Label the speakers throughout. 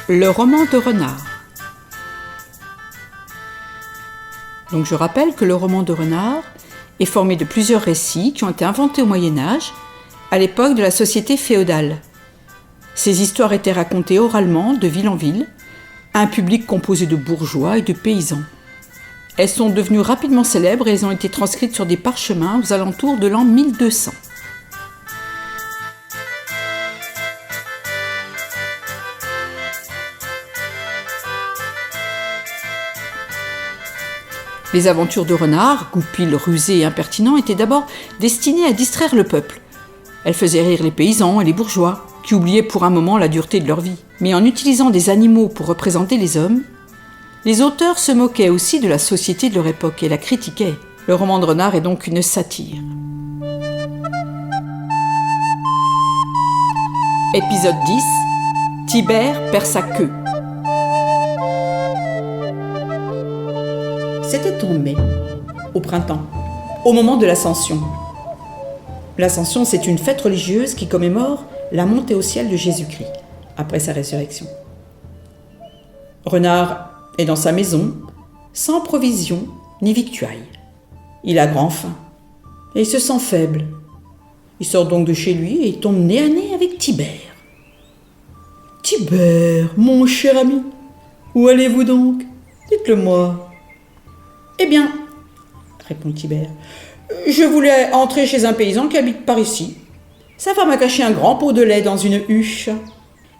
Speaker 1: Le roman de Renard. Donc je rappelle que le roman de Renard est formé de plusieurs récits qui ont été inventés au Moyen-Âge, à l'époque de la société féodale. Ces histoires étaient racontées oralement de ville en ville, à un public composé de bourgeois et de paysans. Elles sont devenues rapidement célèbres et elles ont été transcrites sur des parchemins aux alentours de l'an 1200. Les aventures de Renard, goupil, rusé et impertinent, étaient d'abord destinées à distraire le peuple. Elles faisaient rire les paysans et les bourgeois, qui oubliaient pour un moment la dureté de leur vie. Mais en utilisant des animaux pour représenter les hommes, les auteurs se moquaient aussi de la société de leur époque et la critiquaient. Le roman de Renard est donc une satire. Épisode 10. Tibère perd sa queue. C'était en mai, au printemps, au moment de l'Ascension. L'Ascension, c'est une fête religieuse qui commémore la montée au ciel de Jésus-Christ, après sa résurrection. Renard est dans sa maison, sans provision ni victuailles. Il a grand faim, et il se sent faible. Il sort donc de chez lui et tombe nez à nez avec Tibère. « Tibère, mon cher ami, où allez-vous donc? Dites-le-moi. » « Eh bien, répond Tibère, je voulais entrer chez un paysan qui habite par ici. Sa femme a caché un grand pot de lait dans une huche,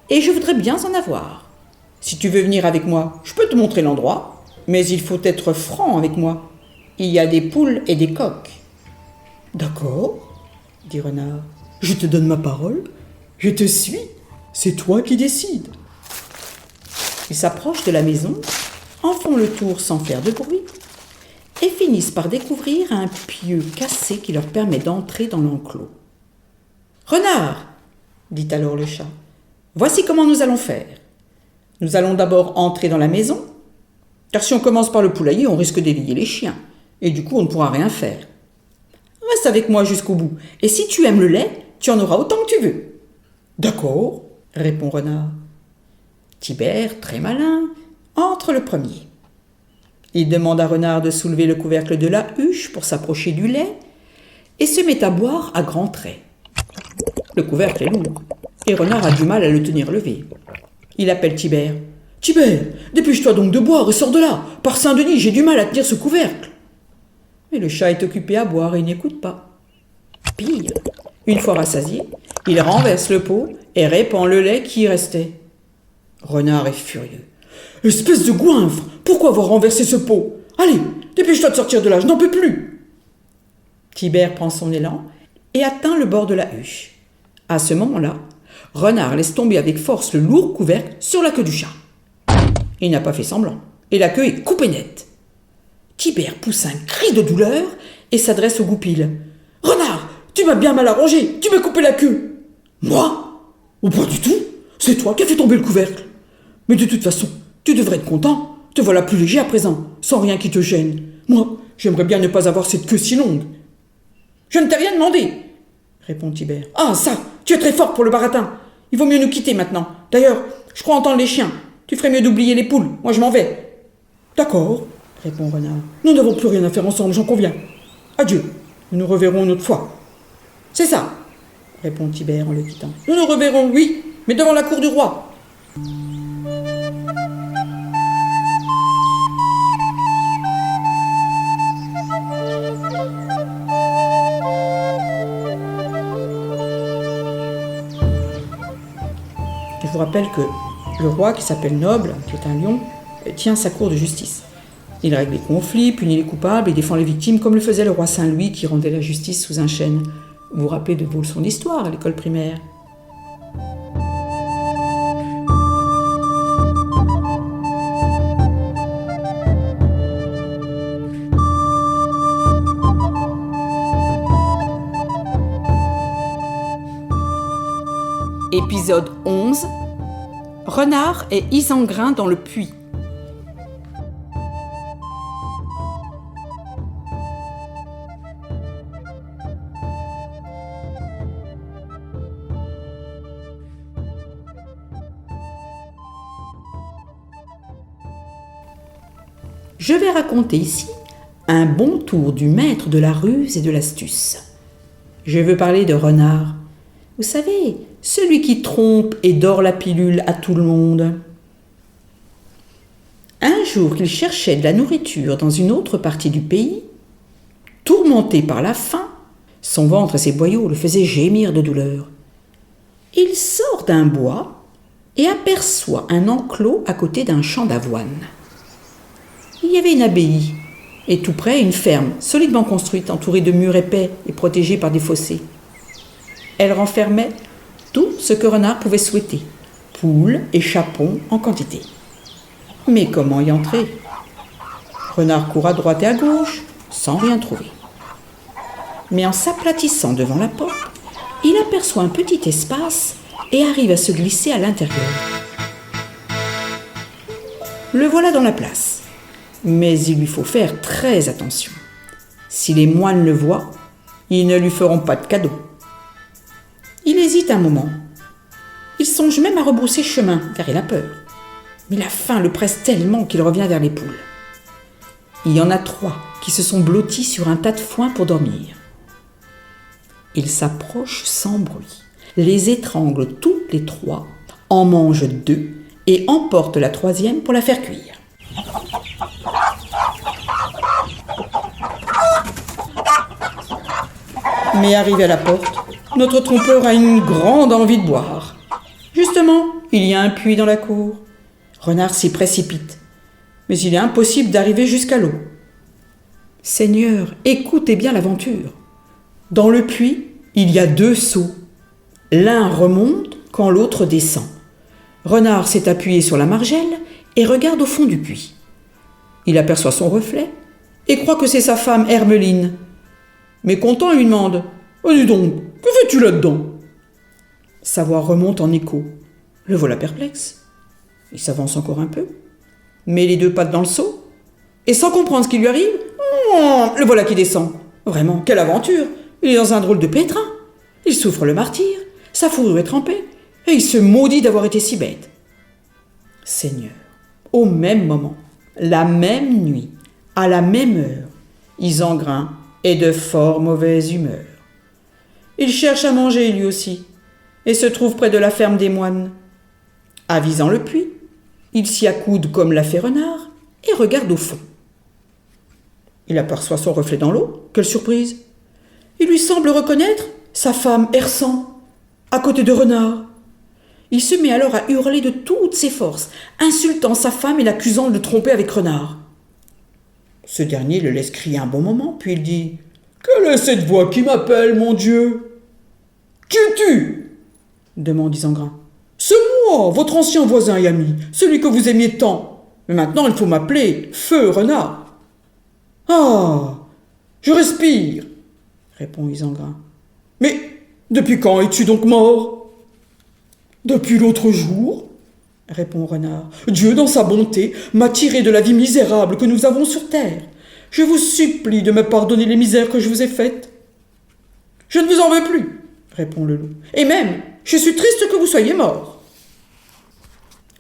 Speaker 1: et je voudrais bien en avoir. Si tu veux venir avec moi, je peux te montrer l'endroit, mais il faut être franc avec moi. Il y a des poules et des coqs. »« D'accord, dit Renard, je te donne ma parole, je te suis, c'est toi qui décides. » Ils s'approchent de la maison, en font le tour sans faire de bruit, et finissent par découvrir un pieu cassé qui leur permet d'entrer dans l'enclos. « Renard, dit alors le chat, voici comment nous allons faire. Nous allons d'abord entrer dans la maison, car si on commence par le poulailler, on risque d'éveiller les chiens, et du coup on ne pourra rien faire. Reste avec moi jusqu'au bout, et si tu aimes le lait, tu en auras autant que tu veux. »« D'accord, répond Renard. Tibère, très malin, entre le premier. Il demande à Renard de soulever le couvercle de la huche pour s'approcher du lait et se met à boire à grands traits. Le couvercle est lourd et Renard a du mal à le tenir levé. Il appelle Tibère. « Tibère, dépêche-toi donc de boire et sors de là. Par Saint-Denis, j'ai du mal à tenir ce couvercle. » Mais le chat est occupé à boire et il n'écoute pas. Pire, une fois rassasié, il renverse le pot et répand le lait qui y restait. Renard est furieux. « Espèce de goinfre, pourquoi avoir renversé ce pot? Allez, dépêche-toi de sortir de là, je n'en peux plus !» Tibère prend son élan et atteint le bord de la huche. À ce moment-là, Renard laisse tomber avec force le lourd couvercle sur la queue du chat. Il n'a pas fait semblant, et la queue est coupée nette. Tibère pousse un cri de douleur et s'adresse au goupil. « Renard, tu m'as bien mal arrangé, tu m'as coupé la queue !»« Moi? Ou pas du tout, c'est toi qui as fait tomber le couvercle. Mais de toute façon, tu devrais être content, te voilà plus léger à présent, sans rien qui te gêne. Moi, j'aimerais bien ne pas avoir cette queue si longue. »« Je ne t'ai rien demandé, répond Tibère. « Ah, ça, tu es très fort pour le baratin. Il vaut mieux nous quitter maintenant. D'ailleurs, je crois entendre les chiens. Tu ferais mieux d'oublier les poules, moi je m'en vais. »« D'accord, répond Renard. Nous n'avons plus rien à faire ensemble, j'en conviens. Adieu, nous nous reverrons une autre fois. »« C'est ça, répond Tibère en le quittant. Nous nous reverrons, oui, mais devant la cour du roi. » Je vous rappelle que le roi, qui s'appelle Noble, qui est un lion, tient sa cour de justice. Il règle les conflits, punit les coupables et défend les victimes, comme le faisait le roi Saint-Louis qui rendait la justice sous un chêne. Vous vous rappelez de vos leçons d'histoire à l'école primaire. Épisode 11. Renard et Isengrin dans le puits. je vais raconter ici un bon tour du maître de la ruse et de l'astuce. Je veux parler de Renard. Vous savez, celui qui trompe et dort la pilule à tout le monde. Un jour qu'il cherchait de la nourriture dans une autre partie du pays, tourmenté par la faim, son ventre et ses boyaux le faisaient gémir de douleur. Il sort d'un bois et aperçoit un enclos à côté d'un champ d'avoine. Il y avait une abbaye et tout près une ferme solidement construite, entourée de murs épais et protégée par des fossés. Elle renfermait tout ce que Renard pouvait souhaiter, poules et chapons en quantité. Mais comment y entrer? Renard court à droite et à gauche, sans rien trouver. Mais en s'aplatissant devant la porte, il aperçoit un petit espace et arrive à se glisser à l'intérieur. Le voilà dans la place, mais il lui faut faire très attention. Si les moines le voient, ils ne lui feront pas de cadeau. Il hésite un moment. Il songe même à rebrousser chemin, car il a peur. Mais la faim le presse tellement qu'il revient vers les poules. Il y en a 3 qui se sont blottis sur un tas de foin pour dormir. Il s'approche sans bruit, les étrangle toutes les 3, en mange 2 et emporte la 3e pour la faire cuire. Mais arrivé à la porte, notre trompeur a une grande envie de boire. Justement, il y a un puits dans la cour. Renard s'y précipite, mais il est impossible d'arriver jusqu'à l'eau. « Seigneur, écoutez bien l'aventure. Dans le puits, il y a 2 seaux. L'un remonte quand l'autre descend. Renard s'est appuyé sur la margelle et regarde au fond du puits. Il aperçoit son reflet et croit que c'est sa femme Hermeline. Mais content, il lui demande « Dis donc, que fais-tu là-dedans » Sa voix remonte en écho. Le voilà perplexe. Il s'avance encore un peu, met les 2 pattes dans le seau, et sans comprendre ce qui lui arrive, le voilà qui descend. Vraiment, quelle aventure! Il est dans un drôle de pétrin. Il souffre le martyre, sa fourrure est trempée, et il se maudit d'avoir été si bête. Seigneur, au même moment, la même nuit, à la même heure, Isengrin est de fort mauvaise humeur. Il cherche à manger lui aussi, et se trouve près de la ferme des moines. Avisant le puits, il s'y accoude comme l'a fait Renard et regarde au fond. Il aperçoit son reflet dans l'eau. Quelle surprise! Il lui semble reconnaître sa femme Hersent, à côté de Renard. Il se met alors à hurler de toutes ses forces, insultant sa femme et l'accusant de le tromper avec Renard. Ce dernier le laisse crier un bon moment, puis il dit « Quelle est cette voix qui m'appelle, mon Dieu ?»« Qui es-tu » demande Isengrin. « C'est moi, votre ancien voisin et ami, celui que vous aimiez tant. Mais maintenant, il faut m'appeler Feu Renard. »« Ah, je respire, » répond Isengrin. « Mais depuis quand es-tu donc mort ?»« Depuis l'autre jour, » répond Renard. « Dieu, dans sa bonté, m'a tiré de la vie misérable que nous avons sur terre. Je vous supplie de me pardonner les misères que je vous ai faites. »« Je ne vous en veux plus, » répond le loup. « Et même, je suis triste que vous soyez mort. »«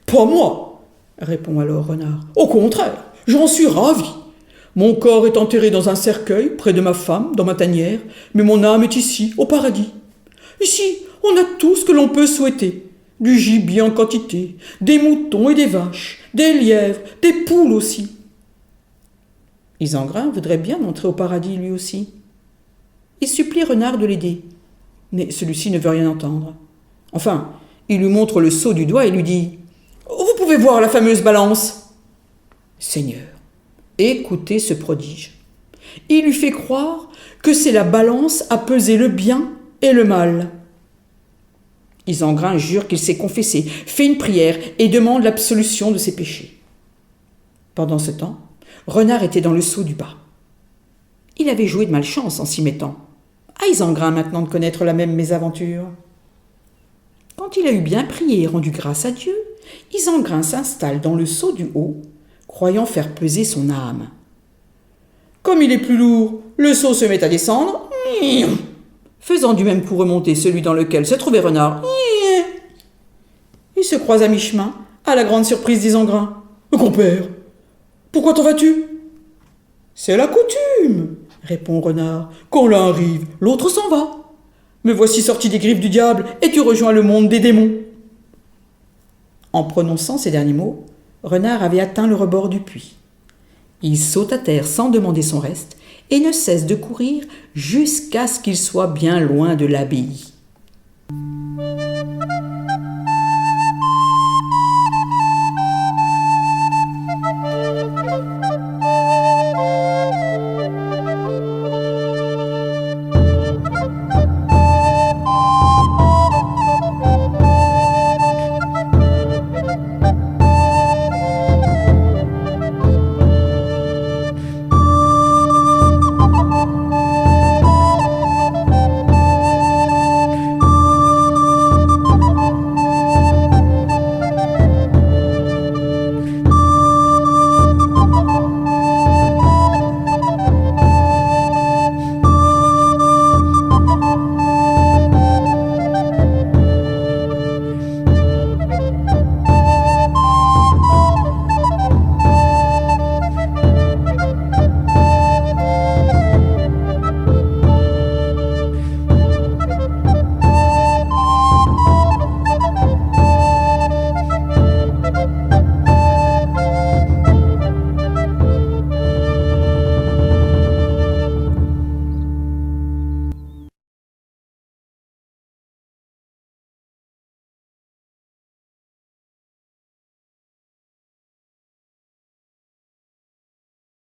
Speaker 1: Pas moi, » répond alors Renard. « Au contraire, j'en suis ravi. Mon corps est enterré dans un cercueil, près de ma femme, dans ma tanière, mais mon âme est ici, au paradis. Ici, on a tout ce que l'on peut souhaiter. Du gibier en quantité, des moutons et des vaches, des lièvres, des poules aussi. » Isengrin voudrait bien entrer au paradis lui aussi. Il supplie Renard de l'aider, mais celui-ci ne veut rien entendre. Enfin, il lui montre le seau du doigt et lui dit « Vous pouvez voir la fameuse balance. » Seigneur, écoutez ce prodige. Il lui fait croire que c'est la balance à peser le bien et le mal. Isengrin jure qu'il s'est confessé, fait une prière et demande l'absolution de ses péchés. Pendant ce temps, Renard était dans le seau du bas. Il avait joué de malchance en s'y mettant. À Isengrin maintenant de connaître la même mésaventure. Quand il a eu bien prié et rendu grâce à Dieu, Isengrin s'installe dans le seau du haut, croyant faire peser son âme. Comme il est plus lourd, le seau se met à descendre, faisant du même coup remonter celui dans lequel se trouvait Renard. Ils se croisent à mi-chemin, à la grande surprise d'Isengrin. « Compère, pourquoi t'en vas-tu » C'est la coutume, répond Renard. Quand l'un arrive, l'autre s'en va. Me voici sorti des griffes du diable et tu rejoins le monde des démons. En prononçant ces derniers mots, Renard avait atteint le rebord du puits. Il saute à terre sans demander son reste et ne cesse de courir jusqu'à ce qu'il soit bien loin de l'abbaye.